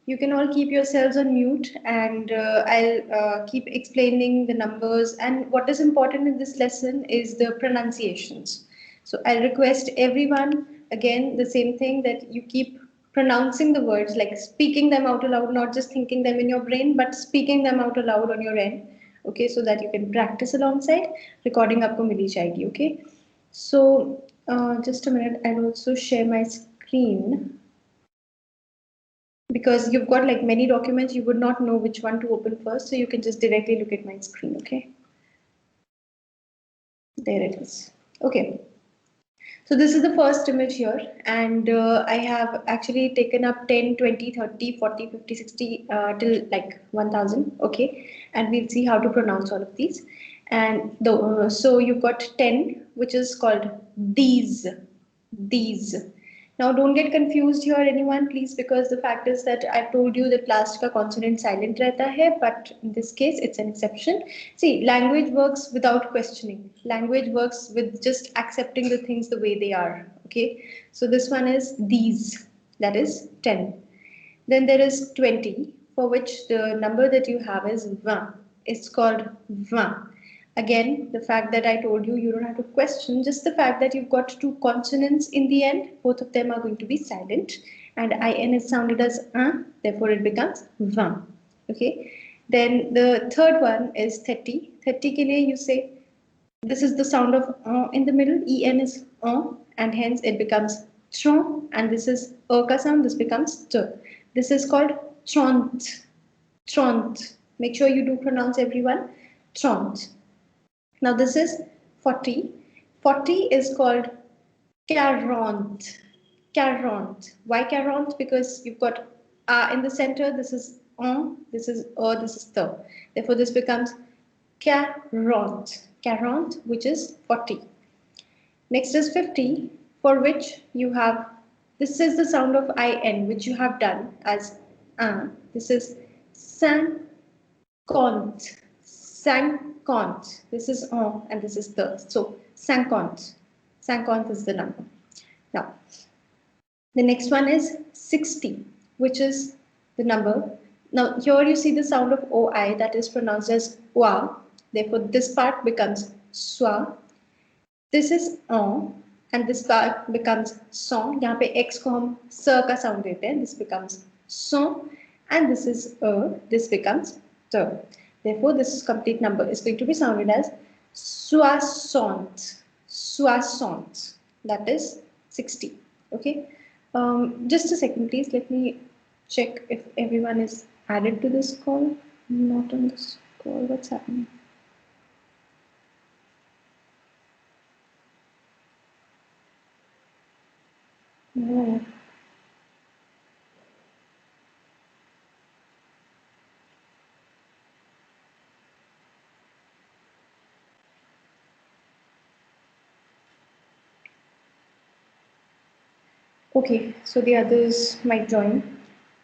You can all keep yourselves on mute, and I'll keep explaining the numbers. And what is important in this lesson is the pronunciations. So I'll request everyone, again, the same thing, that you keep pronouncing the words, like speaking them out aloud, not just thinking them in your brain, but speaking them out aloud on your end. Okay, so that you can practice alongside. Recording आपको मिली जाएगी. Okay, so just a minute, I'll also share my screen, because you've got like many documents, you would not know which one to open first, so you can just directly look at my screen. Okay, there it is. Okay, so this is the first image here, and I have actually taken up 10, 20, 30, 40, 50, 60 till like 1000. Okay, and we'll see how to pronounce all of these. And so you've got 10, which is called these. Now don't get confused here, anyone, please, because the fact is that I've told you that last ka consonant silent rehta hai, but in this case it's an exception. See, language works without questioning. Language works with just accepting the things the way they are. Okay, so this one is these, that is 10. Then there is 20, for which the number that you have is 20. It's called 20. Again, the fact that I told you, you don't have to question, just the fact that you've got two consonants in the end, both of them are going to be silent, and in is sounded as therefore it becomes 20. Okay, then the third one is 30. 30 ke liye you say, this is the sound of in the middle, en is and hence it becomes tron, and this is ka sound, this becomes t. This is called tront. Make sure you do pronounce, everyone, tront. Now this is 40. 40 is called quarante. Why quarante? Because you've got in the center. This is this is this is the. Therefore, this becomes quarante. Quarante, which is 40. Next is 50, for which you have. This is the sound of in, which you have done as This is cinquante. This is and this is the. So cinquante is the number. Now the next one is 60, which is the number. Now here you see the sound of oi, that is pronounced as oa. Therefore this part becomes swa. This is and this part becomes son. यहाँ पे x को हम s का sound देते हैं. This becomes son, and this is this becomes t. Therefore, this complete number is going to be sounded as soixante. That is 60. Okay. Just a second, please. Let me check if everyone is added to this call. Not on this call. What's happening? No. Okay, so the others might join.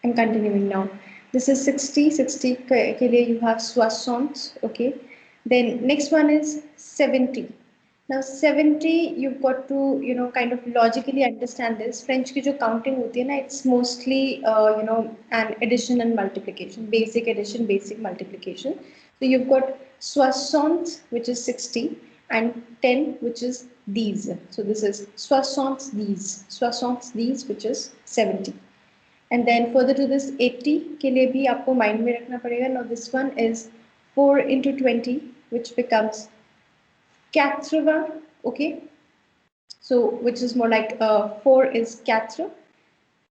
I'm continuing now. This is 60. 60 ke liye you have soixante. Okay. Then next one is 70. Now 70, you've got to, kind of logically understand this. French ki jo counting hoti hai na, it's mostly, an addition and multiplication. Basic addition, basic multiplication. So you've got soixante, which is 60, and 10, which is these. So this is soixante these, which is 70. And then further to this 80 के लिए भी आपको mind में रखना पड़ेगा. Now this one is 4 into 20, which becomes 80. Okay, so which is more like 4 is 4.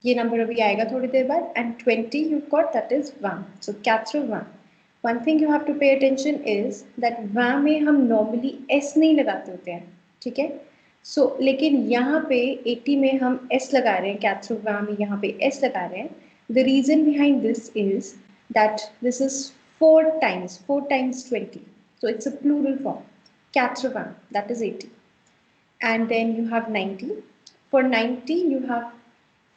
ये number अभी आएगा थोड़ी देर बाद. And 20 you've got, that is 1. So 80. One thing you have to pay attention is that 20 में हम normally s नहीं लगाते होते हैं, ठीक है. So लेकिन यहाँ पे 80 में हम s लगा रहे हैं, 80 में यहाँ पे s लगा रहे हैं. The reason behind this is that this is 4 times 20. So it's a plural form. 80, that is 80. And then you have 90. For 90 you have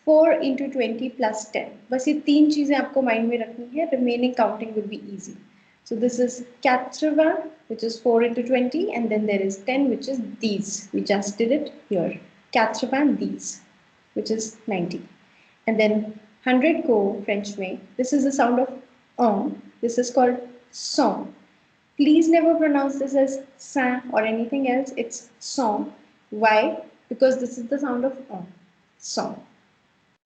4 into 20 plus 10. बस ये 3 चीजें आपको mind में रखनी है. Remaining counting will be easy. So this is 80, which is 4 into 20, and then there is 10, which is these. We just did it here. 80 these, which is 90. And then 100 को French में, this is the sound of on. This is called song. Please never pronounce this as saint or anything else. It's song. Why? Because this is the sound of on. Song.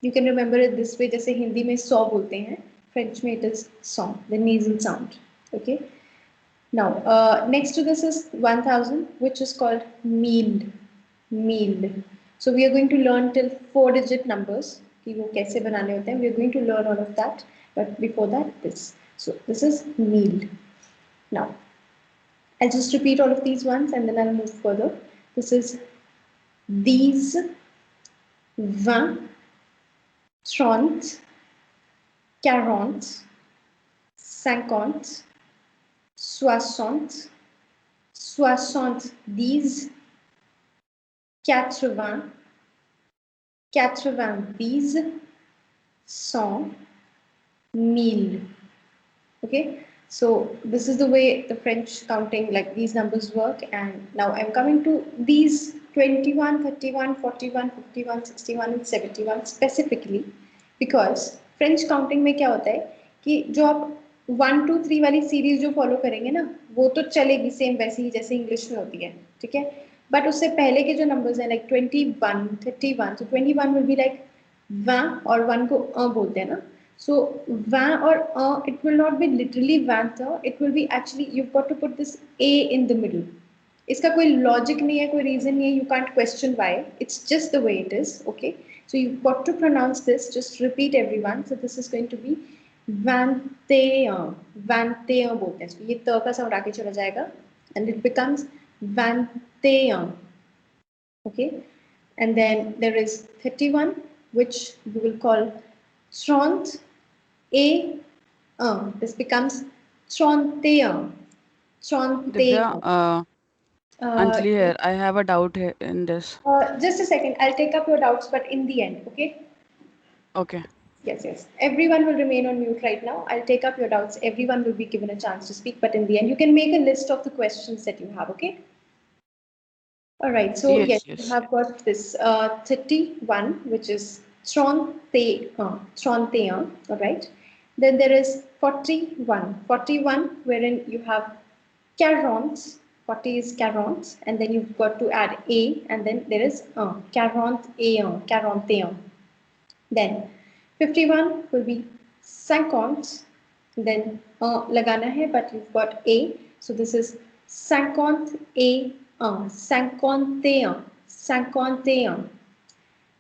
You can remember it this way. जैसे हिंदी में सौ बोलते हैं, French में it is song, the nasal sound. Okay. Now, next to this is 1000, which is called mille. Mille. So we are going to learn till 4-digit numbers. कि वो कैसे बनाने होते हैं. We are going to learn all of that. But before that, this. So this is mille. Now, I'll just repeat all of these ones and then I'll move further. This is these, 20, 30, 40, 50, 60, 70, 80, 90, 100, 1000. Okay, so this is the way the French counting, like these numbers work. And now I'm coming to these 21, 31, 41, 51, 61 and 71 specifically, because French counting में क्या होता है कि जो आप 1, 2, 3 वाली series जो follow करेंगे ना, वो तो चलेगी सेम वैसे ही जैसे इंग्लिश में होती है, ठीक है. बट उससे पहले के जो नंबर्स हैं like 21, 31, so 21 will be like 20 और 1 को बोलते हैं ना. So 20 or it will not be literally 20, it will be actually, you've got to put this a in the middle. इसका कोई लॉजिक नहीं है, कोई रीजन नहीं है, you can't question why, it's just the way it is. Okay, so you've got to pronounce this, just repeat everyone. So this is going to be 21, 21 बोलते हैं इसको, ये त का साउंड आगे चला जाएगा and it becomes 21. Okay, and then there is 31, which we will call 30. This becomes 31. 31. Divya, Anjali here. I have a doubt here in this. Just a second. I'll take up your doubts, but in the end, okay? Okay. Yes, yes. Everyone will remain on mute right now. I'll take up your doubts. Everyone will be given a chance to speak, but in the end, you can make a list of the questions that you have, okay? All right. So, yes, you have got this 31, which is 31. All right. Then there is 41, wherein you have 40. 40 is 40, and then you've got to add a, and then there is 41, 41. Then 51 will be 50, then lagana hai, but you've got a, so this is 51, 51, 51.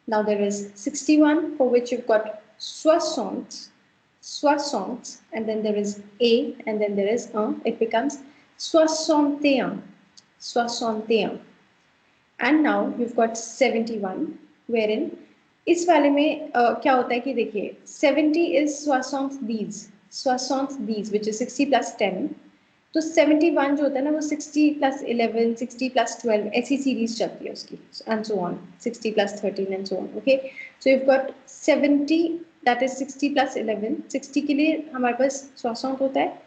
Now there is 61, for which you've got 60, and then there is a, and then there is it becomes 61, 61. And now you've got 71, wherein इस वाले में क्या होता है कि देखिए 70 is 70, which is 60 plus 10. तो 71 जो होता है ना, वो 60 plus 11, 60 plus 12 ऐसी सीरीज चलती है उसकी, and so on, 60 plus 13 and so on. Okay, so you've got 70, that is 60 plus 11. 60 के लिए हमारे पास 60 होता है,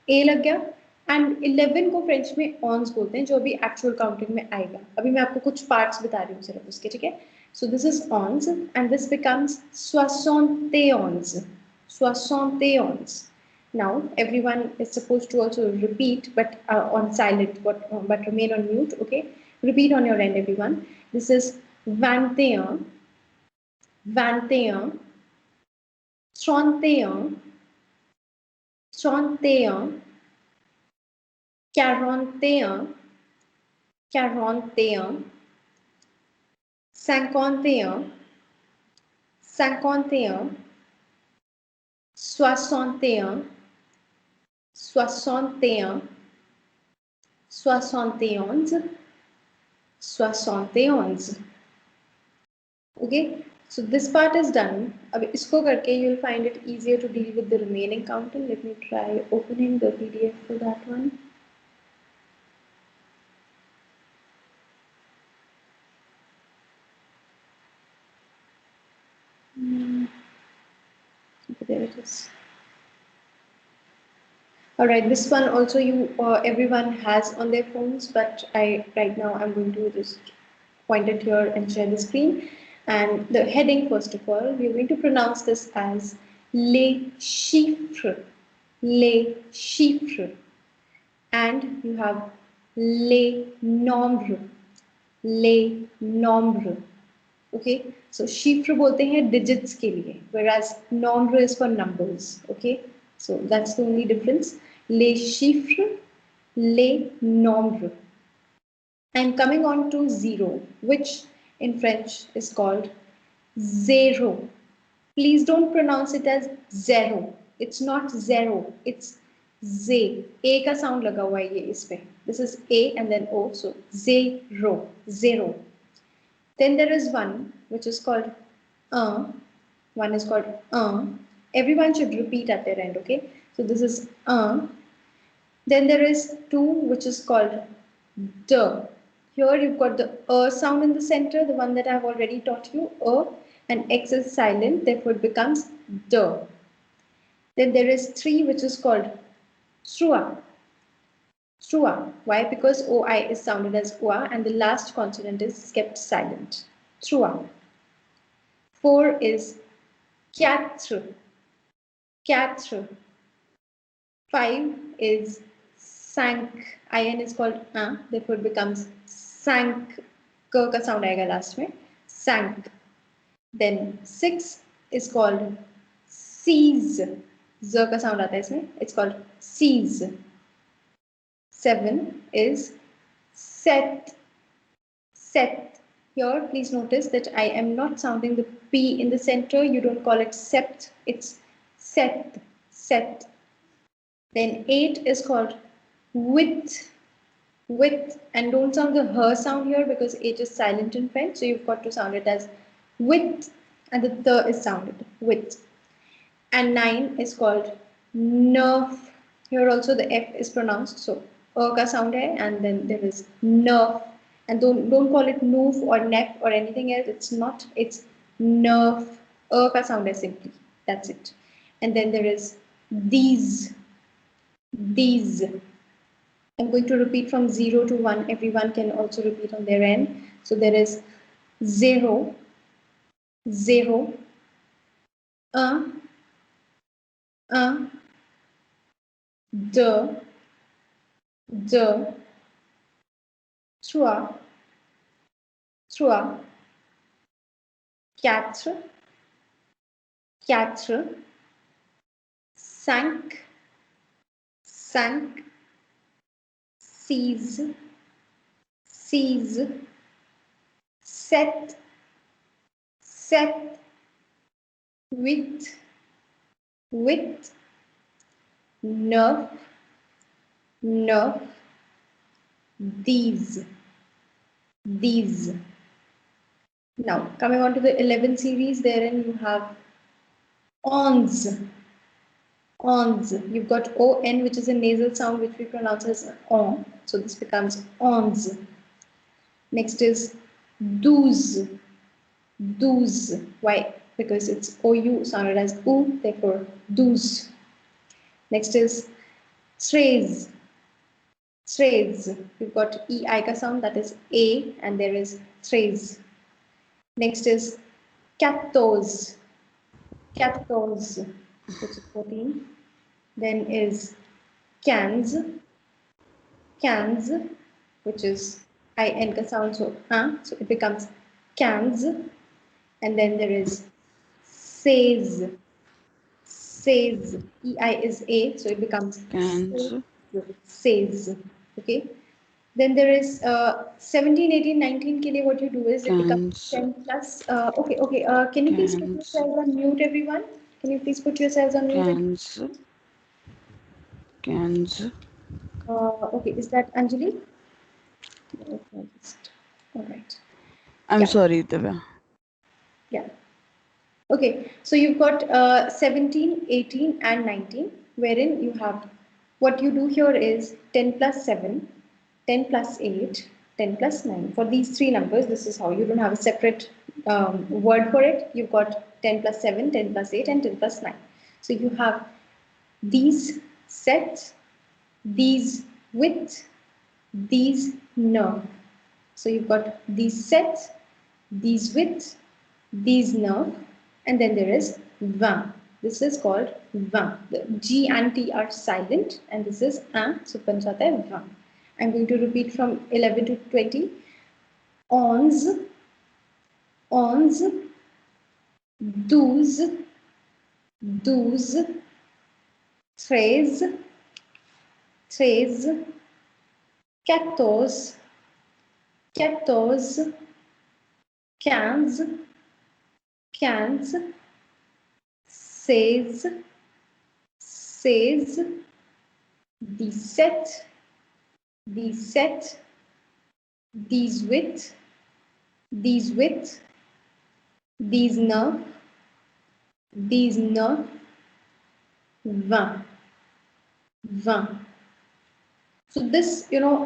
a लग गया, and 11 को फ्रेंच में ऑन्स बोलते हैं, जो भी एक्चुअल काउंटिंग में आएगा. अभी मैं आपको कुछ पार्ट्स बता रही हूँ सिर्फ उसके, ठीक है. So this is ons, and this becomes 71. 71. Now everyone is supposed to also repeat, but on silent, but remain on mute. Okay, repeat on your end, everyone. This is 21, 21, 31, 31, 41, 41, 51, 51, 61, 61, 71, 71. Okay, so this part is done. अब इसको करके you will find it easier to deal with the remaining counting. Let me try opening the PDF for that one. Okay, there it is. All right, this one also everyone has on their phones, but right now I'm going to just point it here and share the screen. And the heading, first of all, we're going to pronounce this as les chiffres, les chiffres. And you have les nombres, les nombres. Okay, so chiffre bolte hain digits ke liye, whereas nombre is for numbers. Okay, so that's the only difference. Les chiffres, les nombres. And coming on to zero, which in French is called zero. Please don't pronounce it as zero. It's not zero. It's Z. A का sound लगा हुआ है ये इसमें. This is A and then O. So zero. Zero. Then there is one which is called one is called everyone should repeat at their end. Okay. So this is Then there is two which is called the. Here you've got the sound in the center, the one that I've already taught you, and X is silent, therefore it becomes the. Then there is three which is called trua. Trua. Why? Because OI is sounded as OA and the last consonant is kept silent. Trua. Four is quatre. Quatre. Five is cinq. IN is called therefore it becomes cinq. K ka sound aayega last mein. Cinq. Then six is called seize. Z ka sound aata hai isme. It's called seize. 7 is set. Set. Here, please notice that I am not sounding the P in the center. You don't call it sept. It's set. Set. Then 8 is called with. With. And don't sound the her sound here because 8 is silent in French. So you've got to sound it as with. And the th is sounded with. And 9 is called nerf. Here also the F is pronounced. So ka sound hai, and then there is nerf. And don't call it noof or nef or anything else. It's not. It's nerf. Ka sound hai simply. That's it. And then there is these. These. I'm going to repeat from 0 to 1. Everyone can also repeat on their end. So there is 0, 0, de, trois, trois, quatre, quatre, cinq, cinq, six, six, sept, sept, huit, huit, neuf, neuf, these. Now, coming on to the 11 series, therein you have ons. Ons. You've got ON, which is a nasal sound, which we pronounce as on. So this becomes ons. Next is douze. Douze. Why? Because it's OU sounded as oo, therefore douze. Next is treize. Treize. You've got EI ka sound, that is A, and there is treize. Next is quatorze. Quatorze, which is 14. Then is quinze. Quinze, which is IN ka sound, so it becomes quinze. And then there is seize. Seize. EI is A, so it becomes seize. Okay. Then there is 17, 18, 19 ke liye what you do is it becomes 10 plus. Okay. Can you please put yourselves on mute, everyone? Can you please put yourselves on mute? Okay, is that Anjali? All right. I'm sorry, Divya. Yeah. Okay, so you've got 17, 18 and 19, wherein you have, what you do here is 10 plus 7, 10 plus 8, 10 plus 9. For these three numbers, this is how you don't have a separate word for it. You've got 10 plus 7, 10 plus 8 and 10 plus 9. So you have these sets, these with, these no. So you've got these sets, these with, 19, 19, and then there is 20. This is called 20. The G and T are silent, and this is 1, so बन जाता है 20. I'm going to repeat from 11 to 20. 11, 11, 12, 12, 13, 13, 14, 14, 15, 15, 16, 16, 17, 17, 18, 18, 19, 19, 20, 20. So this, 0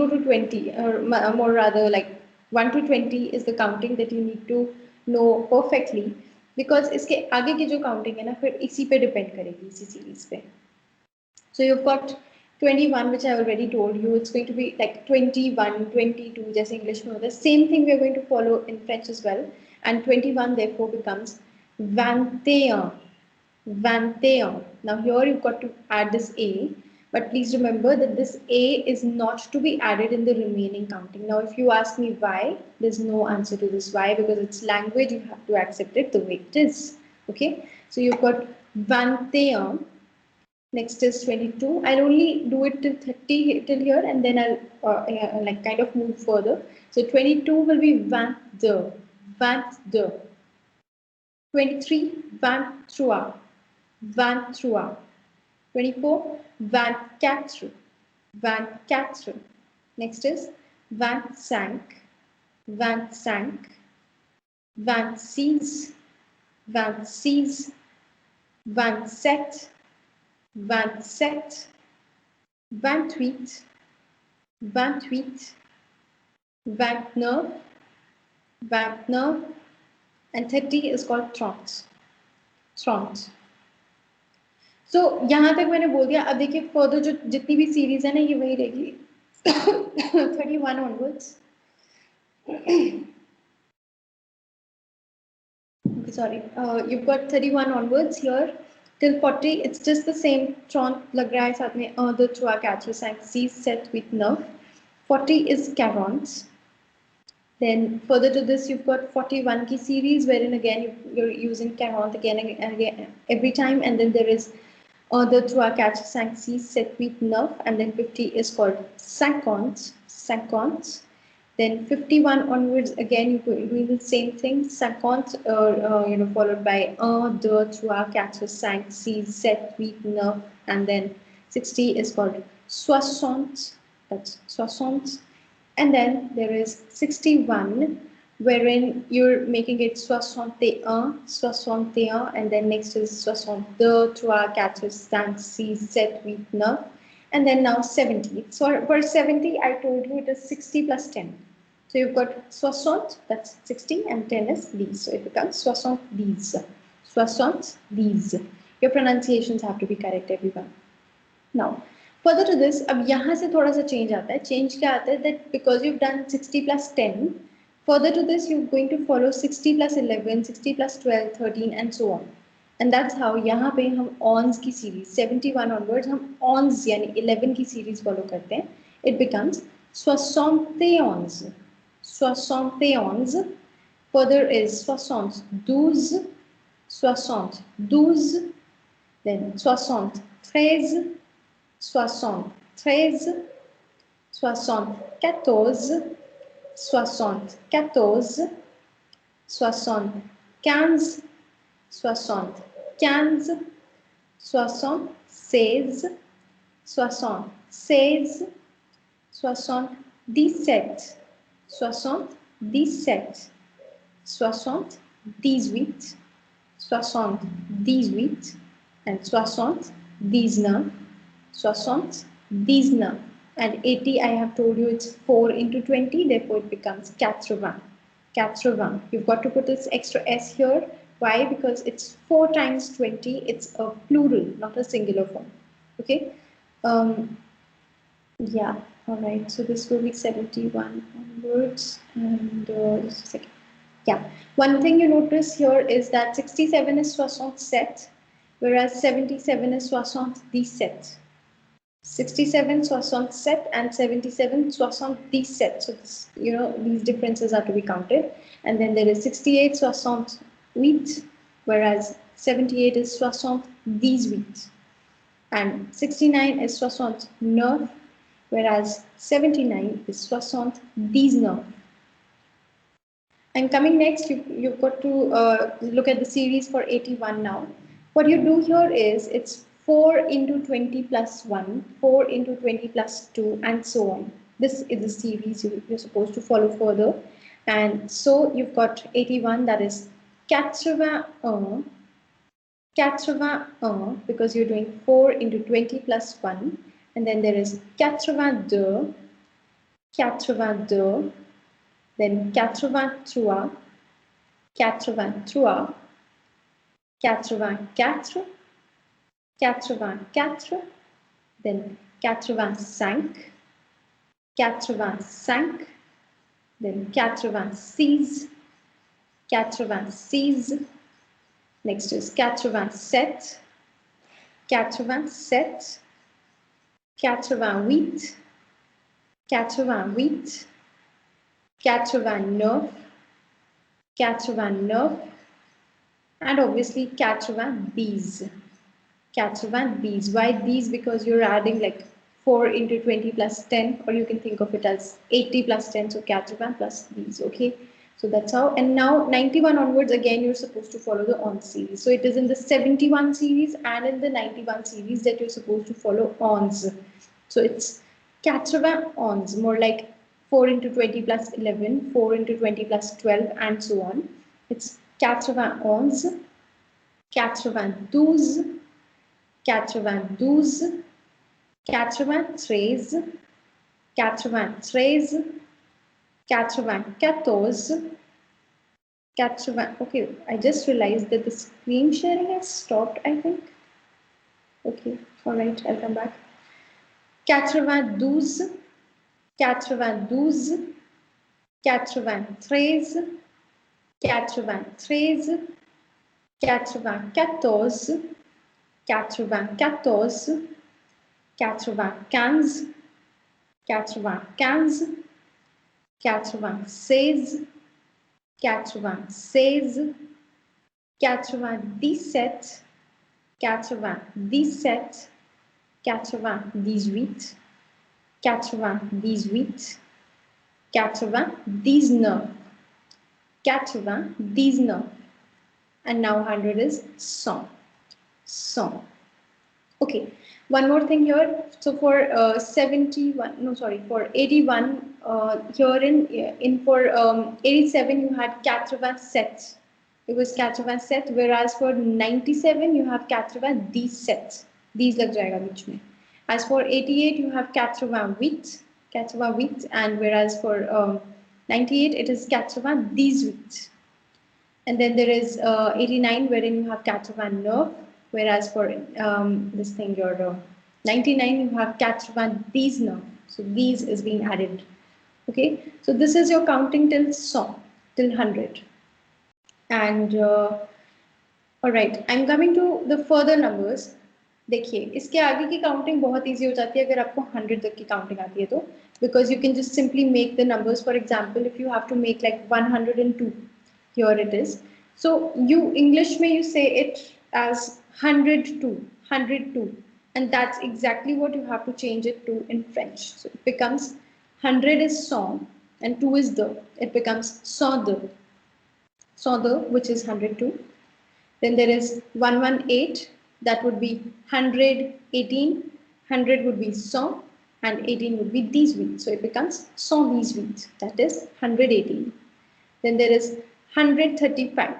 to 20, or more rather like 1 to 20 is the counting that you need to know perfectly, because इसके आगे की जो counting है ना फिर इसी पे depend करेगी, इसी series पे. So you've got 21, which I already told you. It's going to be like 21, 22, जैसे English में होता है. Same thing we are going to follow in French as well. And 21 therefore becomes 21. 21. Now here you've got to add this A. But please remember that this A is not to be added in the remaining counting. Now, if you ask me why, there's no answer to this. Why? Because it's language, you have to accept it the way it is. Okay? So you've got 21. Next is 22. I'll only do it till 30 till here, and then I'll like kind of move further. So 22 will be 22. 22. 23, 23. 23. 24, 24, 24. Next is 25, 25, 26, 26, 27, 27, 28, 28, 29, 29, and 30 is called 30. 30. So यहाँ तक मैंने बोल दिया. अब देखिए further जो जितनी भी सीरीज है ना ये वही रहेगी 31 onwards. Okay, sorry. You've got 31 onwards here till 40. It's just the same. 30 लग रहा है साथ में the trois quatre cinq six sept huit neuf. 40 is 40. Then further to this, you've got 41 key series, wherein again you're using 40 again and again every time, and then there is the trois quatre cinq six sept huit neuf, and then 50 is called 50, 50. Then 51 onwards, again you're doing the same thing, 50, followed by 1, 2, 3, 4, 5, 6, 7, 8, 9, and then 60 is called 60, that's 60. And then there is 61, wherein you're making it 61, 61, and then next is 62, 3, 4, 5, 6, 7, 8, 9, and then now 70. So for 70, I told you it is 60 plus 10. So you've got 60, that's 60, and 10 is these. So it becomes 60. 60. Your pronunciations have to be correct, everyone. Now, further to this, अब यहाँ से थोड़ा सा change आता है. Change क्या आता है? That because you've done 60 plus 10, further to this you're going to follow 60 plus 11, 60 plus 12, 13, and so on. And that's how यहाँ पे हम ons की series 71 onwards हम ons यानी 11 की series follow करते हैं. It becomes 71. 71. Further is 72, 72, then 73, 73, 74, 74, 75, 75, 76, 76, 76, 77, 77, 78, 78, and 79, 79, and 80. I have told you it's 4 into 20, therefore it becomes 80. 80. You've got to put this extra s here. Why? Because it's 4 times 20. It's a plural, not a singular form. Okay. Yeah. All right. So this will be 71 onwards, and just a second. Yeah. One thing you notice here is that 67 is 67, whereas 77 is 77. 67 67 and 77 77. So this, these differences are to be counted. And then there is 68 68, whereas 78 is 78. And 69 is 69, whereas 79 is 79. And coming next, you've got to look at the series for 81 now. What you do here is it's 4 into 20 plus 1, 4 into 20 plus 2, and so on. This is the series you're supposed to follow further. And so you've got 81, that is 81, because you're doing 4 into 20 plus 1. And then there is 82, then 83, 83, 84, 84, then 85, 85, then 86, 86, next is 87, 87, 88, 88, 89, 89, and obviously 90. 90. Why these? Because you're adding like 4 into 20 plus 10, or you can think of it as 80 plus 10, so 90 plus these, okay? So that's how. And now 91 onwards, again, you're supposed to follow the on series. So it is in the 71 series and in the 91 series that you're supposed to follow ons. So it's 80 ons, more like 4 into 20 plus 11, 4 into 20 plus 12, and so on. It's 80 ons, 92, 92, 93, 93, 94, 80. Okay, I just realized that the screen sharing has stopped, I think. Okay, all right, I'll come back. 92, 92, 93, 93, 94, 94, 95, 95, 96, 96, 97, 97, 98, 98, 98, 99, 99, and now 100 is 100. 100. Okay, one more thing here. So for 71, no, sorry, for 81, here in for 87, you had 87. It was 87, whereas for 97, you have 87. These lag jayega beech mein. As for 88, you have 88, and whereas for 98, it is 88. And then there is 89, wherein you have 89, whereas for this thing, your 99, you have 90. So these is being added. Okay, so this is your counting till 100, till 100. And all right, I'm coming to the further numbers. देखिए इसके आगे की counting बहुत easy हो जाती है अगर आपको 100 तक की काउंटिंग आती है तो, because you can just simply make the numbers. For example, if you have to make like 102, here it is. So you English में you say it as 102, 102, and that's exactly what you have to change it to in French. So it becomes 100 is 100 and 2 is the. It becomes 102, 102, which is 102. Then there is 118. That would be 118, 100 would be 100, and 18 would be 18. So it becomes 118, that is 118. Then there is 135.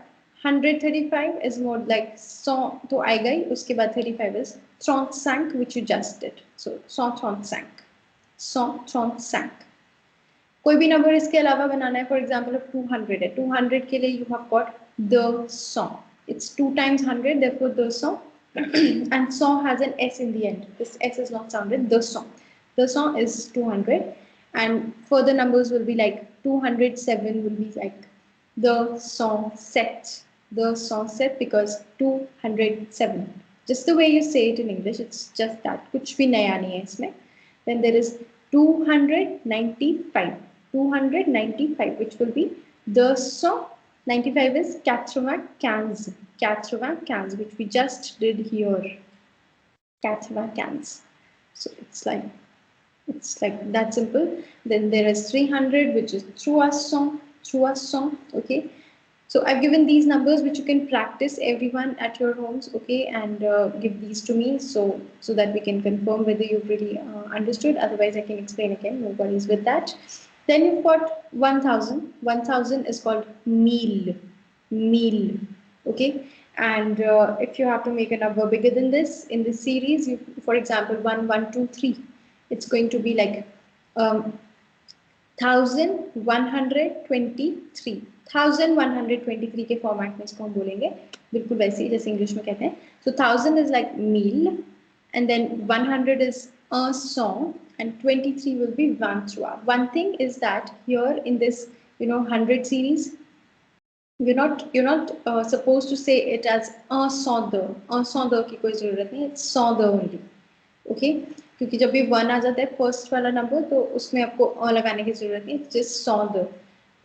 135 is more like 100 to आएगा ही, उसके बाद 35 is 35, which you just did. So 135, 135. कोई भी number इसके अलावा बनाना है, for example, if 200 है, 200 के लिए you have got the 100. It's 2 times 100, therefore the 100. And song has an S in the end. This S is not sounded. The song. The song is 200, and further numbers will be like 207 will be like the song set, because 207. Just the way you say it in English, it's just that. Kuch bhi naya nahi hai isme. Then there is 295. 295, which will be the song. 95 is 95, which we just did here. 95. So it's like that simple. Then there is 300, which is trois cents. Okay. So I've given these numbers which you can practice, everyone at your homes, okay, and give these to me so that we can confirm whether you've really understood. Otherwise, I can explain again. No worries with that. Then you've got 1000. 1000 is called meal. Okay. And if you have to make a number bigger than this in this series, for example, 1, 1, 2, 3, it's going to be like 1123. 1123 के format में इसको हम बोलेंगे बिल्कुल वैसे ही जैसे English में कहते हैं. So 1000 is like meal, and then 100 is a song, and 23 will be vantua. One thing is that here in this 100 series, you're not supposed to say it as a song की कोई जरूरत नहीं. It's song only. Okay, क्योंकि जब भी 1 आ जाता है first वाला नंबर तो उसमें आपको अ लगाने की जरूरत नहीं. It's just song.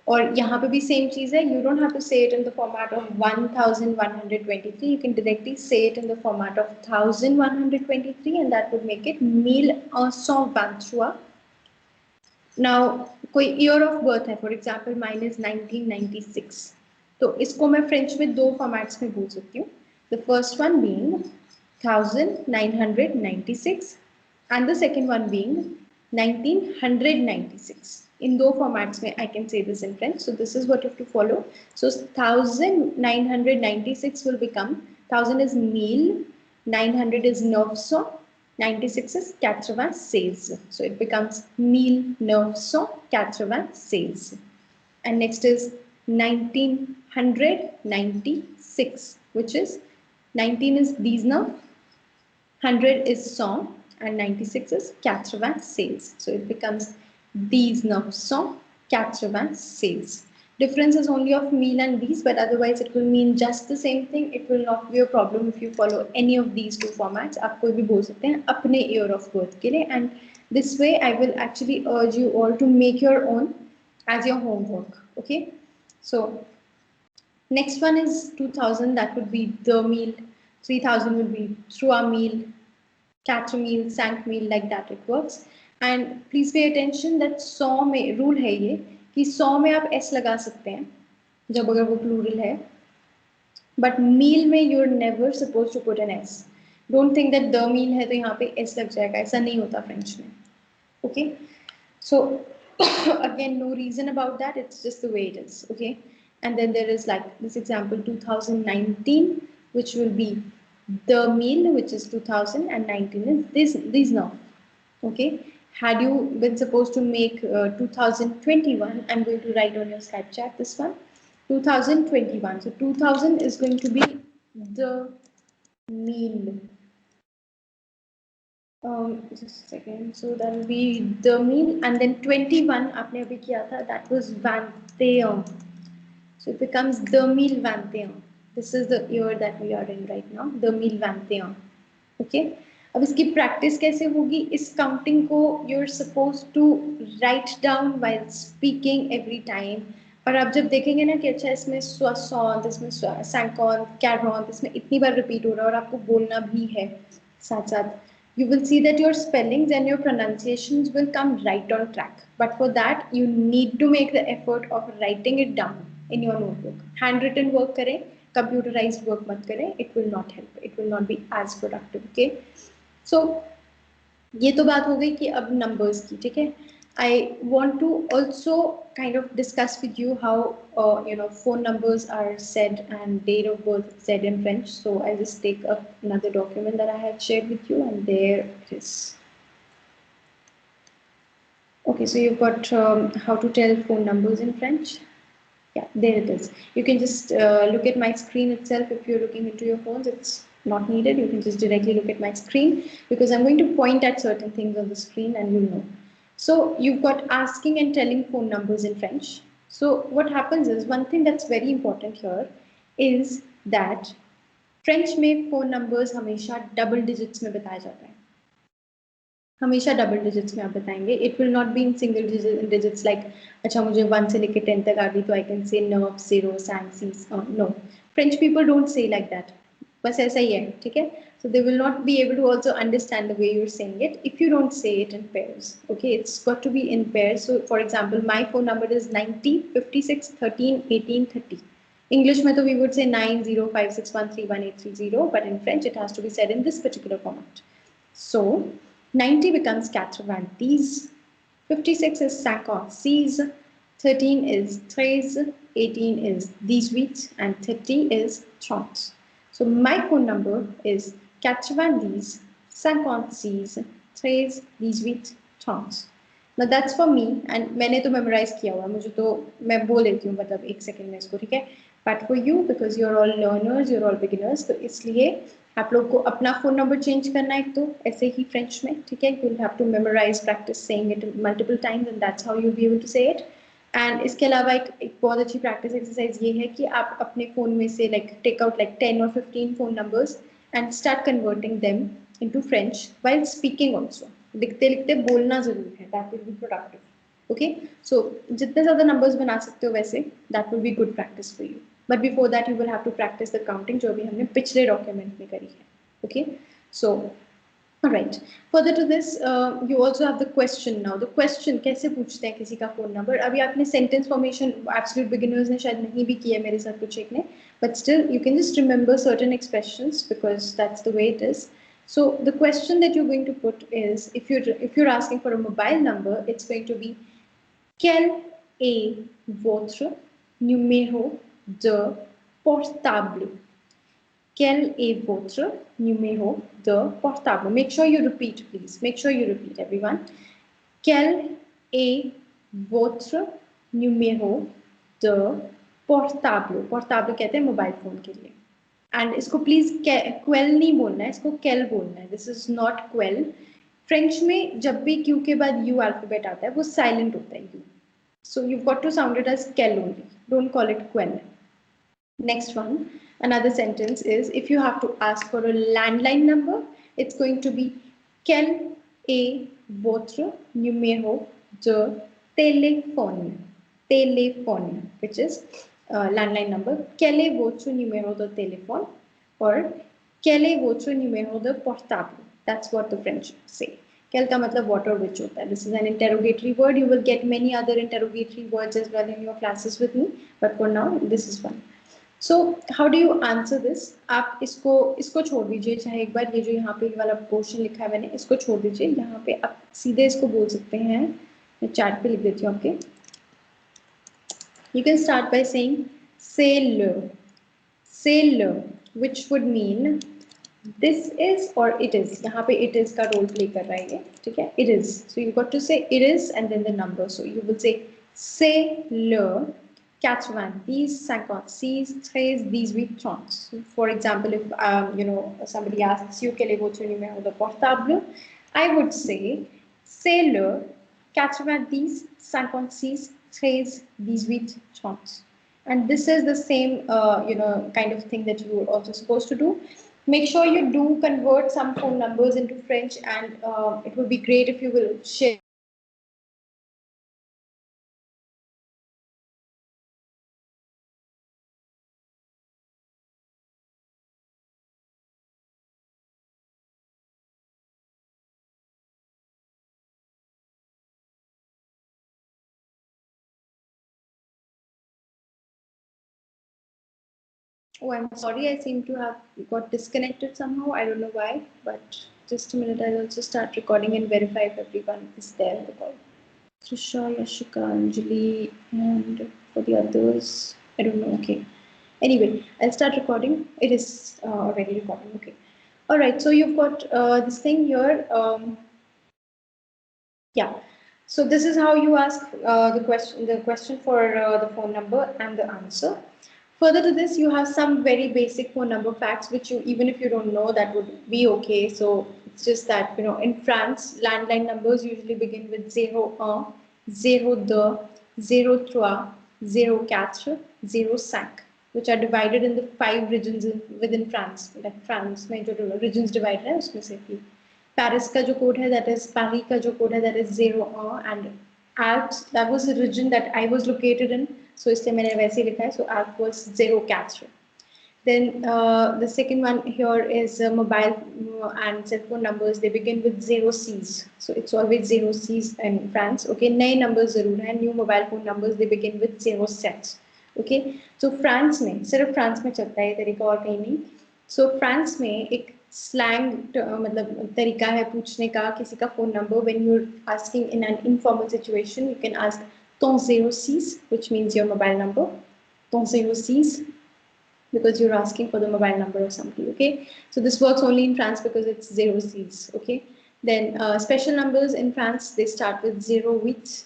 और यहाँ पे भी सेम चीज है. You don't have to say it in the format of 1123. You can directly say it in the format of 1123, and that would make it 1123. Now कोई year of birth है, for example mine is 1996, तो इसको मैं French में दो formats में बोल सकती हूँ. The first one being 1996 and the second one being 1996. In दो formats में I can say this in French. So this is what you have to follow. So 1996 will become, 1000 is 1000, 900 is 900, 96 is 96. So it becomes 1996. And next is 1996, which is 19 is 19, 100 is 100, and 96 is 96. So it becomes 1996. Difference is only of meal and these, but otherwise it will mean just the same thing. It will not be a problem if you follow any of these two formats. आप कोई भी बोल सकते हैं अपने year of birth के लिए, and this way I will actually urge you all to make your own as your homework. Okay, so next one is 2000. That would be the meal. 3000 would be trois meal, quatre meal, cinq meal, like that it works. And please pay attention that 100 में rule है ये कि 100 में आप s लगा सकते हैं जब अगर वो प्लूरल है, but meal में you're never supposed to put an s. Don't think that the meal है तो यहाँ पे s लग जाएगा, ऐसा नहीं होता फ्रेंच में. Okay, so again no reason about that, it's just the way it is. Okay, and then there is like this example 2019, which will be the meal, which is 2000, and 19 is these now. Okay, had you been supposed to make 2021, I'm going to write on your Skype chat this one, 2021. So 2000 is going to be the meal. Just a second. So that will be the meal, and then 21 आपने अभी किया था, that was 21. So it becomes the meal 21. This is the year that we are in right now, the meal 21. Okay. अब इसकी practice कैसे होगी? इस counting को you're supposed to write down while speaking every time. और आप जब देखेंगे ना कि अच्छा इसमें 60, इसमें 50, 40, इसमें इतनी बार रिपीट हो रहा है और आपको बोलना भी है साथ साथ, you will see that your spellings and your pronunciations will come right on track. But for that you need to make the effort of writing it down in your notebook. Handwritten work करें, computerized work मत करें. It will not help. It will not be as productive. Okay. So ये तो बात हो गई कि अब numbers की, ठीक है. I want to also kind of discuss with you how phone numbers are said and date of birth is said in French. So I'll just take up another document that I had shared with you, and there it is. Okay, so you've got how to tell phone numbers in French. Yeah, there it is. You can just look at my screen itself. If you're looking into your phones, it's not needed. You can just directly look at my screen, because I'm going to point at certain things on the screen and you'll know. So you've got asking and telling phone numbers in French. So what happens is, one thing that's very important here is that French में phone numbers हमेशा double digits में बताया जाता है, हमेशा double digits में आप बताएंगे. It will not be in single digits like अच्छा मुझे 1 से लेकर 10 तक आ गई तो I can say nerve zero senses. No, French people don't say like that. बस ऐसा ही है, ठीक है. So they will not be able to also understand the way you're saying it if you don't say it in pairs. Okay, it's got to be in pairs. So for example, my phone number is 90 56 13 18 30. English में तो we would say 9056131830, but in French it has to be said in this particular format. So 90 becomes 90, 56 is 50, 13 is 13, 18 is 18, and 30 is 30. So my phone number is 90, 56, 13, 18, 30. Now that's for me, and मैंने तो memorize किया हुआ, मुझे तो मैं बोल लेती हूँ मतलब 1 सेकंड में इसको, ठीक है. But for you, because you're all learners, you're all beginners, तो इसलिए आप लोग को अपना फोन नंबर चेंज करना है तो ऐसे ही फ्रेंच में, ठीक है. You'll have to memorize, practice saying it multiple times, and that's how you'll be able to say it. And इसके अलावा एक बहुत अच्छी प्रैक्टिस एक्सरसाइज ये है कि आप अपने फोन में से लाइक टेक आउट लाइक 10 और 15 phone numbers and start converting them into French while speaking also. लिखते लिखते बोलना जरूरी है, that will be productive. Okay, so जितने ज्यादा नंबर्स बना सकते हो वैसे that will be good practice for you. But before that you will have to practice the counting जो अभी हमने पिछले डॉक्यूमेंट में करी है. Okay, so Alright. Further to this, you also have the question now. The question कैसे पूछते हैं किसी का फोन नंबर. अभी आपने sentence formation absolute beginners ने शायद नहीं भी किया मेरे साथ कुछ एक ने, but still you can just remember certain expressions because that's the way it is. So the question that you're going to put is, if you're asking for a mobile number, it's going to be quel est votre numéro de portable. Quel est votre numéro de portable? Make sure you repeat, please. Make sure you repeat, everyone. Quel est votre numéro de portable? Portable कहते हैं mobile phone के लिए. And इसको please quel नहीं बोलना है, इसको quel बोलना है. This is not quel. French में जब भी Q के बाद U अल्फाबेट आता है वो साइलेंट होता है U. So you've got to sound it as quel only. Don't call it quel. Next one, another sentence is, if you have to ask for a landline number, it's going to be quel est votre numéro de téléphone. Téléphone, which is landline number. Quel est votre numéro de téléphone, or quel est votre numéro de portable. That's what the French say. Quel का मतलब what or which होता है. This is an interrogatory word. You will get many other interrogatory words as well in your classes with me, but for now this is one. So how do you answer this? आप इसको छोड़ दीजिए, चाहे एक बार ये जो यहाँ पे वाला पोर्शन लिखा है मैंने इसको छोड़ दीजिए. यहाँ पे आप सीधे इसको बोल सकते हैं. मैं चैट पे लिख देती हूँ आपके. You can start by saying say le, which would mean this is or it is. यहाँ पे it is का रोल प्ले कर रहा है ये, ठीक है. It is. So you got to say it is and then the number. So you will say c'est le 90, 56, 13, 18, 30. For example, if somebody asks you quel est votre numéro de portable, I would say c'est le 90, 56, 13, 18, 30. And this is the same kind of thing that you are also supposed to do. Make sure you do convert some phone numbers into French, and it would be great if you will share. Oh, I'm sorry, I seem to have got disconnected somehow. I don't know why, but just a minute, I'll also start recording and verify if everyone is there in the call. Trisha, Yashika, Anjali, and for the others, I don't know. Okay. Anyway, I'll start recording. It is already recording. Okay. All right. So you've got this thing here. Yeah. So this is how you ask the question for the phone number and the answer. Further to this, you have some very basic phone number facts, which you, even if you don't know, that would be okay. So it's just that, in France, landline numbers usually begin with 01, 02, 03, 04, 05, which are divided in the 5 regions within France. Like France में जो regions divided है उसमें से भी Paris का जो code है, that is Paris का जो code है, that is 01, and Alps, that was the region that I was located in, so इसलिए मैंने वैसे ही लिखा है. So Alps was 04. Then the second one here is mobile and cell phone numbers. They begin with 0 C's. So it's always 0 C's in France. Okay, नए numbers जरूर हैं. New mobile phone numbers, they begin with 0 sets. Okay, so France में सिर्फ France में चलता है ये तरीका और कहीं नहीं. So France में एक slang मतलब तरीका है पूछने का किसी का phone number. When you're asking in an informal situation, you can ask ton 0 C's, which means your mobile number. Ton 0 C's. Because you're asking for the mobile number of somebody, okay? So this works only in France because it's 0 C's, okay? Then special numbers in France, they start with 08.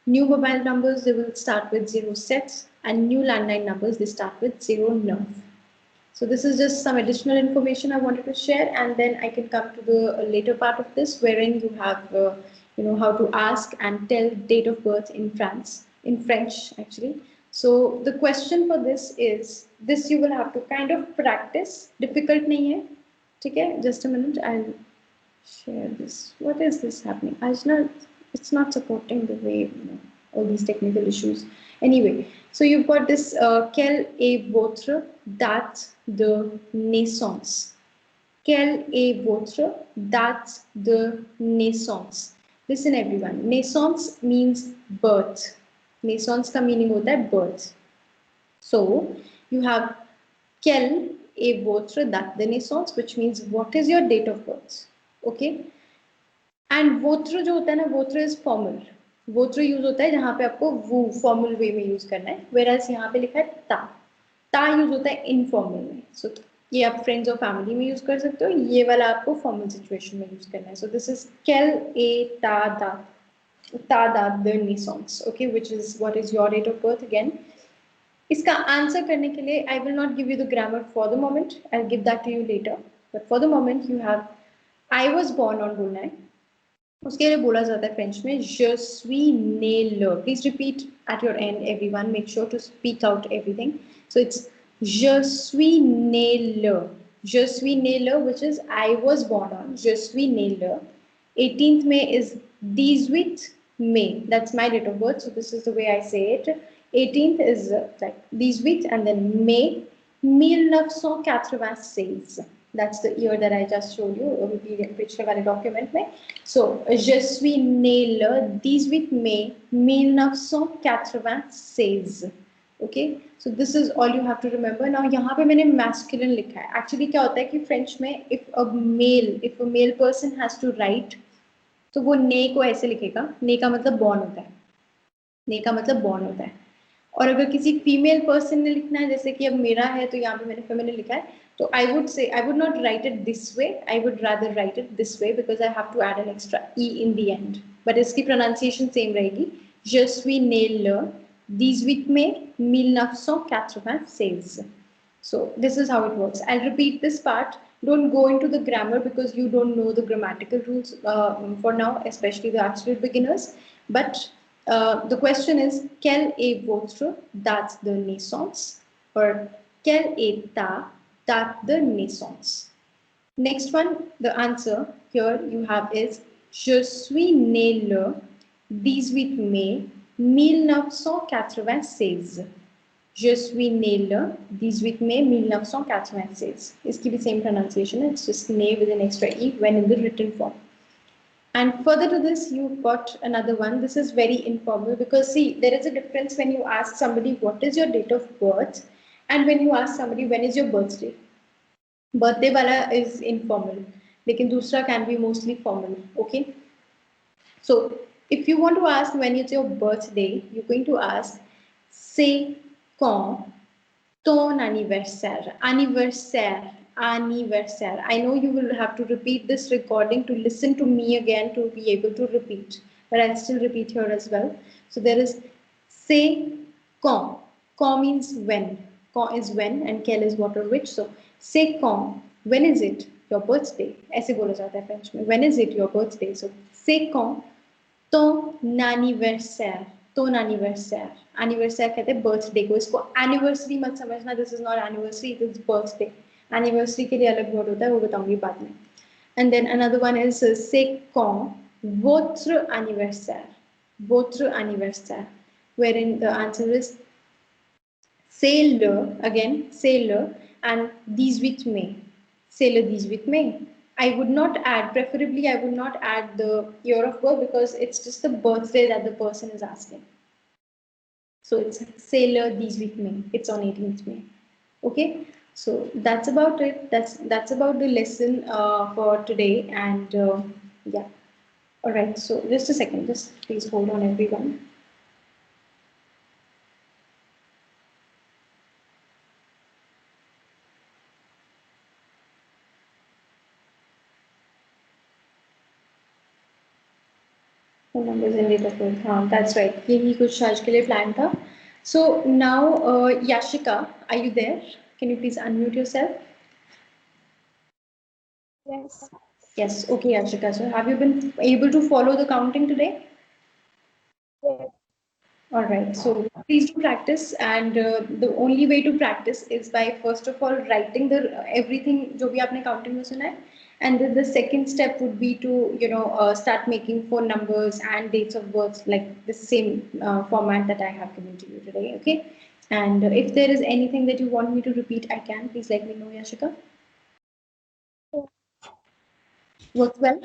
New mobile numbers, they will start with 0 sets, and new landline numbers, they start with 09. So this is just some additional information I wanted to share, and then I can come to the later part of this, wherein you have, how to ask and tell date of birth in France, in French actually. So the question for this is, this you will have to kind of practice. Difficult nahi hai, ठीक है? Just a minute, I'll share this. What is this happening? It's not supporting the way, all these technical issues. Anyway, so you've got this quelle est votre date de naissance? Quelle est votre date de naissance? Listen everyone, naissance means birth. Naissance का meaning होता है birth. So you have quelle est votre date de naissance, which means what is your date of birth, okay? And votre जो होता है ना, votre is formal. Votre use होता है जहाँ पे आपको vous formal way में use करना है, whereas यहाँ पे लिखा है ta. Ta use होता है informal में. So ये आप friends और family में use कर सकते हो, ये वाला आपको formal situation में use करना है. So this is quelle est ta date de naissance, okay, which is what is your date of birth again. इसका आंसर करने के लिए I will not give you the grammar for the moment. I'll give that to you later. But for the moment you have I was born on बोलना है. उसके लिए बोला जाता है फ्रेंच में je suis né le. Please repeat at your end everyone. Make sure to speak out everything. So it's je suis né le. Je suis né le, which is I was born on. Je suis né le. 18th May is 18 May. That's my date of birth. So this is the way I say it. 18th is like 18 and then May 1996. That's the year that I just showed you. पिछले वाले document में. So je suis né le 18 May 1996. Okay. So this is all you have to remember. Now यहाँ पे मैंने masculine लिखा है. Actually क्या होता है कि French में if a male person has to write, तो वो ने को ऐसे लिखेगा. ने का मतलब born होता है. ने का मतलब born होता है. और अगर किसी फीमेल पर्सन ने लिखना है, जैसे कि अब मेरा है तो यहाँ पे मैंने फेमिनिन लिखा है, तो I would not write it this way. I would rather write it this way because I have to add an extra e in the end. But इसकी pronunciation same रहेगी. Je suis né le 18 Mai 1996. So this is how it works. I'll repeat this part. Don't go into the grammar because you don't know the grammatical rules for now, especially the absolute beginners. But the question is, quelle est votre date de naissance? Or quelle est ta date de naissance? Next one, the answer here you have is, je suis né le 18 mai 1996. Je suis né le 18 mai 1996. Iski bhi same pronunciation. It's just né with an extra e when in the written form. And further to this, you've got another one. This is very informal because see, there is a difference when you ask somebody what is your date of birth and when you ask somebody when is your birthday. Birthday wala is informal, lekin dusra can be mostly formal. Okay. So if you want to ask when it's your birthday, you're going to ask c'est quand ton anniversaire. Anniversaire. I know you will have to repeat this recording to listen to me again to be able to repeat, but I'll still repeat here as well. So there is c'est quand. Quand means when. Quand is when and quel is what or which. So c'est quand. When is it your birthday? ऐसे बोला जाता है French में. When is it your birthday? So c'est quand ton anniversaire. ton anniversaire. Anniversaire कहते हैं birthday को. इसको anniversary मत समझना. This is not anniversary. It is birthday. Anniversary के लिए अलग word होता है, वो बताऊंगी बाद में. And then another one is c'est quand votre anniversaire. Votre anniversaire. Wherein the answer is c'est le, again, c'est le, and 18 mai. C'est le 18 mai. I would not add, preferably I would not add the year of birth because it's just the birthday that the person is asking. So it's c'est le 18 mai. It's on 18th May. Okay, so that's about it. That's about the lesson for today. And yeah, all right. So just a second. Just please hold on, everyone. Numbers and data code. That's right. यही कुछ आज के लिए plan था. So now, Yashika, are you there? Can you please unmute yourself? Yes. Yes. Okay, Yashika. So have you been able to follow the counting today? Yes. All right. So please do practice, and the only way to practice is by first of all writing the everything जो भी आपने counting में सुना है, and then the second step would be to start making phone numbers and dates of birth like the same format that I have given to you today. Okay. And if there is anything that you want me to repeat, I can. Please let me know, Yashika. Works well.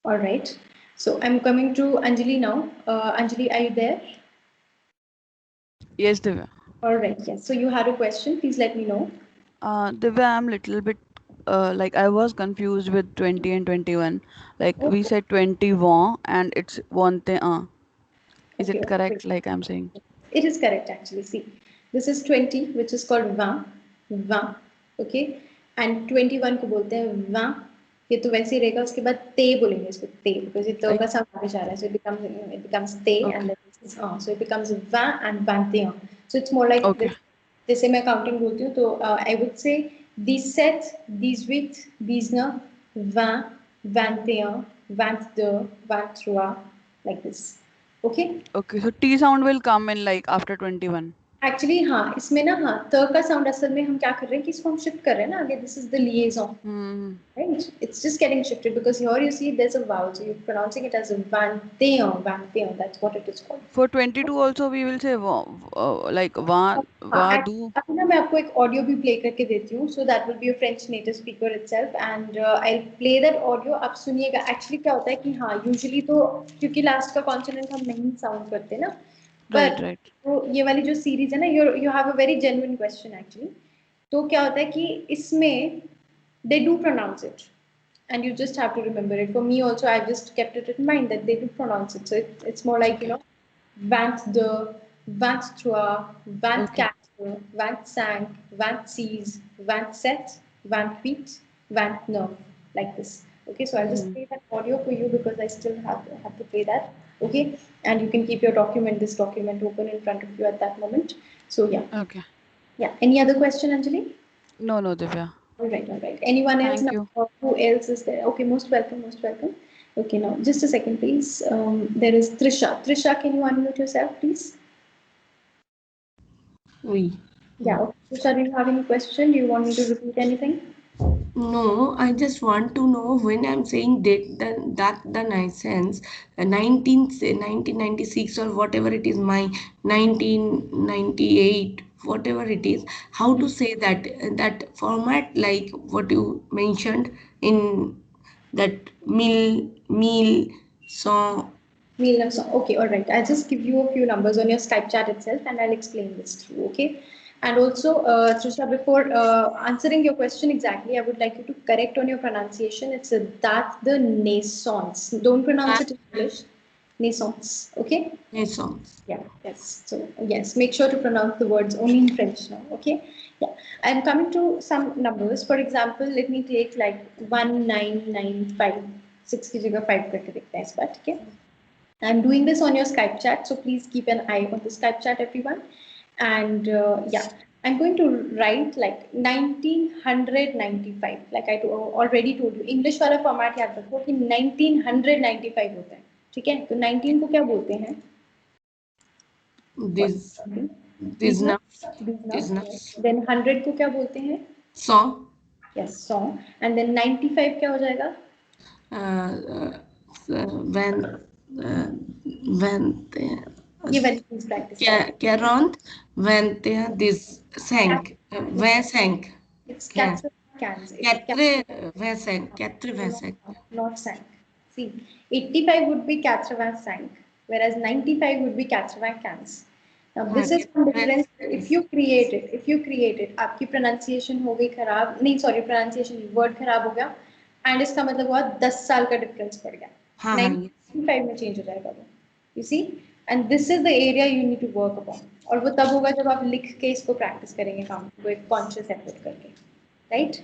All right. So I'm coming to Anjali now. Anjali, are you there? Yes, Divya. All right. Yes. So you had a question. Please let me know. Divya, I'm little bit like I was confused with 20 and 21. Like we Okay. said 21 and it's one thing. Is Okay. it correct? Like I'm saying. It is correct actually. See, this is 20, which is called 20, okay, and 21 को बोलते हैं 20. ये तो वैसे ही रहेगा. उसके बाद ते बोलेंगे इसको ते because ये तो Like का साउंड आगे जा रहा है. So it becomes te okay, and then so it becomes 20 and 21. So it's more like okay, this. जैसे मैं counting बोलती हूँ तो I would say 17, 18, 19, 20, 21, 22, 23, like this. Okay. okay. So T sound will come in like after 21. Actually हाँ, इसमें ना हाँ त का साउंड असल में हम क्या कर रहे हैं कि इसको हम शिफ्ट कर रहे हैं ना आगे. This is the liaison, Hmm. right? It's just getting shifted because here you see there's a vowel, so you're pronouncing it as a 21. That's what it is called. For 22 also we will say like हाँ, va do. अभी ना मैं आपको एक audio भी play करके देती हूँ. So that will be a French native speaker itself and I play that audio. आप सुनिएगा. एक्चुअली क्या होता है कि हाँ, यूजुअली तो क्योंकि लास्ट का कॉन्सोनेंट हम नहीं साउंड करते ना, पर Right, right. तो ये वाली जो सीरीज है ना, you have a very genuine question actually. तो क्या होता है कि इसमें they do pronounce it and you just have to remember it. For me also, I've just kept it in mind that they do pronounce it. So it's more like, Okay, 22, 23, okay. 24, 25, 26, 27, 28, 29, like this. Okay, so I'll just Hmm. play that audio for you because I still have to play that. Okay, and you can keep your this document open in front of you at that moment. So yeah, Okay. yeah. Any other question, Anjali? No, no, Divya. All right, all right. Anyone else Thank now? you. Who else is there? Okay, most welcome, most welcome. Okay, now just a second, please. There is Trisha. Trisha, can you unmute yourself, please? Oui. Yeah. Okay. Trisha, do you have any question? Do you want me to repeat anything? No, I just want to know when I'm saying date, that the nice sense, 1996 or whatever it is, my 1998, whatever it is, how to say that format like what you mentioned in that meal song. Meal song. Okay, all right. I'll just give you a few numbers on your Skype chat itself, and I'll explain this to you. Okay. And also, Trisha, before answering your question exactly, I would like you to correct on your pronunciation. It's that the naissance. Don't pronounce it in English. Naissance. Okay. Songs. Yeah, yes. So yes, make sure to pronounce the words only in French now. Okay. Yeah. I'm coming to some numbers. For example, let me take like 1995. 6 की जगह 5 करके देखते हैं इस बार. ठीक है. I'm doing this on your Skype chat, so please keep an eye on the Skype chat, everyone. And yeah, I'm going to write like 1995. Like I already told you, English वाला format याद रखो कि 1995 होता है. ठीक है, तो 19 को क्या बोलते हैं? This Then 100 को क्या बोलते हैं? 100. Yes, 100. And then 95 क्या हो जाएगा? ये वाली चीज practice It's quatre cans. Not sank. See, 85 would be 85 whereas 95 would be 85 cans. Now this is one difference. If you create it, आपकी pronunciation हो गई खराब, नहीं sorry pronunciation word खराब हो गया, and इसका मतलब हुआ 10 साल का difference पड़ गया. 95 में change हो जाएगा वो. You see, and this is the area you need to work upon. और वो तब होगा जब आप लिख के इसको practice करेंगे काम को एक conscious effort करके, right?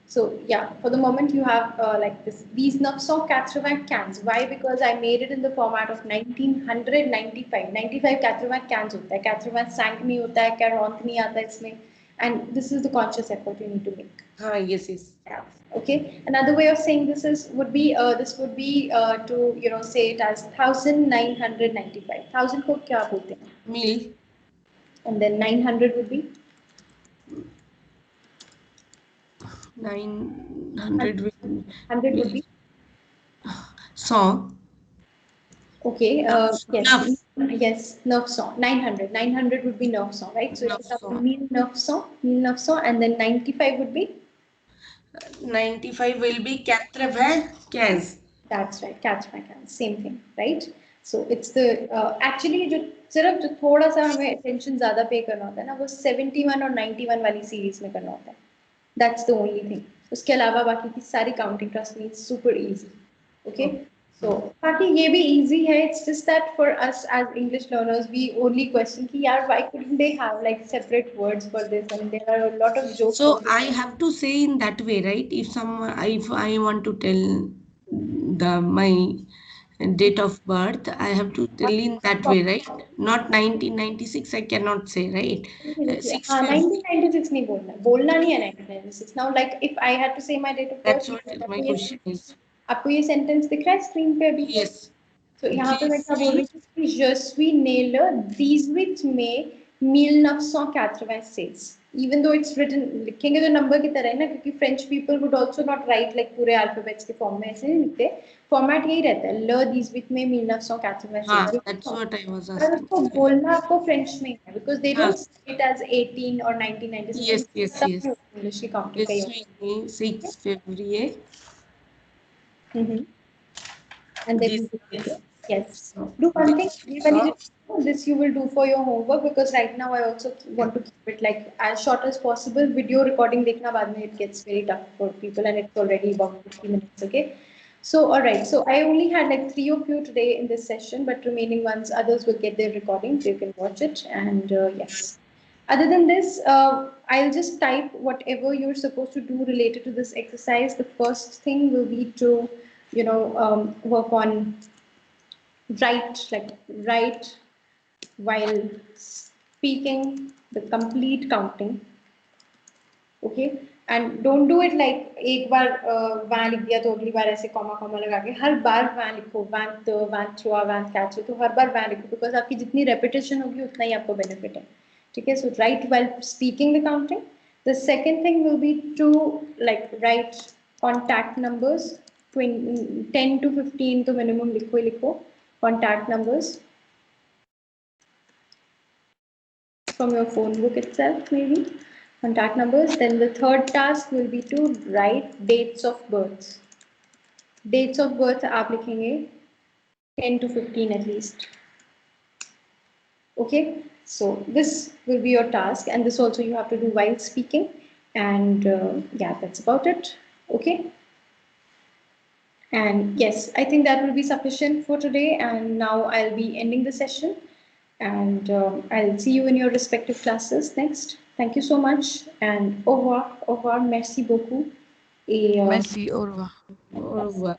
So yeah, for the moment you have like this, these 980 cans. Why? Because I made it in the format of 1995. 95 80 cans होता है, 80 sank नहीं होता है, caront नहीं आता है इसमें, and this is the conscious effort you need to make. Yes. Yeah. Okay. Another way of saying this would be to say it as 1995. 1000 को क्या बोलते हैं? Mil. And then 900 would be 900 100 would be 100. Okay. Yes. 900. 900 would be 900, right? So it's 1900, and then 95 would be 95 will be 95. That's right. 95. Same thing, right? So it's the actually जो थोड़ा सा हमें attention ज़्यादा pay करना होता है ना, वो 71 और 91 वाली series में करना होता है. That's the only thing. उसके अलावा बाकी की सारी counting, trust me, it's super easy. Okay. So बाकी ये भी easy है. It's just that for us as English learners, we only question कि यार why couldn't they have like separate words for this? I mean, there are a lot of jokes. So I have to say in that way, right? If I want to tell my date of birth, I have to tell in that way, right? Not 1996. I cannot say, right? 1996 नहीं बोलना नहीं है 1996. Now like if I had to say my date of birth, that's what my question is. आपको ये sentence दिख रहा है screen पे अभी? Yes. तो यहाँ पे मैं क्या बोल रही हूँ कि je suis né le 18 mai 1996. Even though it's written, लिखेंगे तो नंबर की तरह है ना, क्योंकि French people would also not write like पूरे अल्फाबेट्स के फॉर्म में ऐसे नहीं लिखते. फॉर्मेट यही रहता है, le 18 mai 1996. हाँ, that's what I was asking. उसको बोलना आपको फ्रेंच में है, because they don't say it as 18 or 1996. Yes. English की काउंटिंग का 6 February. And then yes, do one thing. This you will do for your homework, because right now I also want to keep it like as short as possible. Video recording देखना बाद में it gets very tough for people, and it's already about 50 minutes. Okay, so all right. So I only had like 3 of you today in this session, but remaining ones, others will get their recording, so you can watch it. And yes. Other than this, I'll just type whatever you're supposed to do related to this exercise. The first thing will be to, work on write while speaking, the complete counting. Okay, and don't do it like एक बार वहाँ लिख दिया तो अगली बार ऐसे comma लगा के हर बार वहाँ लिखो, वहाँ थ्रो, वहाँ कैच, तो हर बार वहाँ लिखो, because आपकी जितनी repetition होगी उतना ही आपको benefit है. ठीक है, so write while speaking the counting. The second thing will be to like write contact numbers, 10 to 15 तो minimum लिखो contact numbers from your phone book itself, maybe contact numbers. Then the third task will be to write dates of birth. Dates of birth आप लिखेंगे 10 to 15 at least. Okay, so this will be your task, and this also you have to do while speaking. And yeah, that's about it. Okay. And yes, I think that will be sufficient for today. And now I'll be ending the session, and I'll see you in your respective classes next. Thank you so much, and au revoir, merci beaucoup. Merci, au revoir. Au revoir.